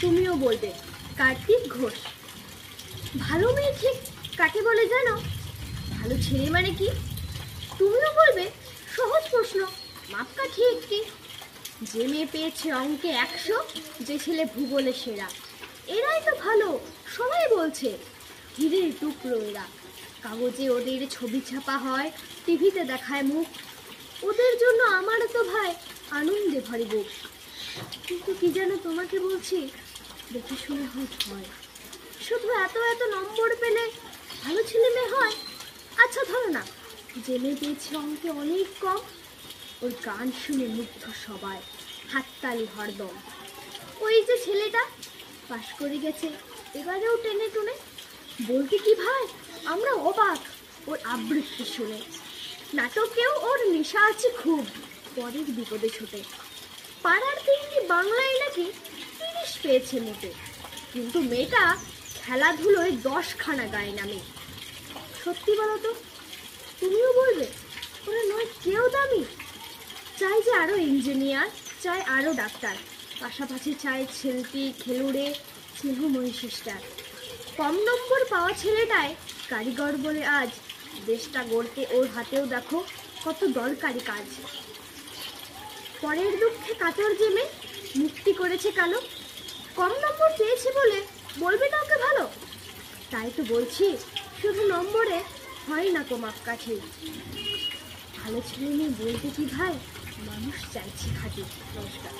তুমিও বলবে কার্তিক ঘোষ। ভালো মেয়ে ঠিক কাকে বলে জানো? ভালো ছেলে মানে কি? তুমিও বলবে সহজ প্রশ্ন, মাপকাঠি একটি। যে মেয়ে পেয়েছে অঙ্কে 100, যে ছেলে ভূগোলে সেরা, এরাই তো ভালো, সবাই বলছে। হীরের টুকরো এরা, কাগজে ওদের ছবি ছাপা হয়, টিভিতে দেখায় মুখ। ওদের জন্য আমারও তো ভাই আনন্দে ভরে বুক। কিন্তু কি যেন তোমাকে বলছি, দেখে শুনে হয়। শুধু এত এত নম্বর পেলে ভালো ছেলে মেয়ে হয়? আচ্ছা ধরো না, যে মেয়ে পেয়েছে অঙ্কে অনেক কম, ওর গান শুনে মুগ্ধ সবাই, হাততালি হরদম। ওই যে ছেলেটা পাশ করে গেছে, এবারেও টেনে টুনে। বলতে কি ভাই, আমরা অবাক ওর আবৃত্তি শুনে। নাটকেও ওর নেশা আছে খুব, পরের বিপদে ছোটে। পাড়ার দিনটি বাংলায় নাকি 30 পেয়েছে মোটে, কিন্তু মেয়েটা খেলাধুলোয় 10খানা গায়ে নামে। সত্যি বলো তো, তুমিও বলবে ওরা নয় কেউ দামি? চাই যে আরো ইঞ্জিনিয়ার, চাই আরো ডাক্তার, পাশাপাশি চাই শিল্পী, খেলুড়ে, স্নেহময়ী সিস্টার। কম নম্বর পাওয়া ছেলেটায় কারিগর বলে আজ দেশটা গড়তে ওর হাতেও দেখো কত দরকারি কাজ। পরের দুঃখে কাতর জেমে মুক্তি করেছে কালো। কম নম্বর পেয়েছে বলে বলবে না ওকে ভালো? তাই তো বলছি, শুধু নম্বরে হয় না কো মাপকাঠি। ভালো ছেলে মেয়ে বলতে কি ভাই, মানুষ চাইছি খাঁটি। নমস্কার।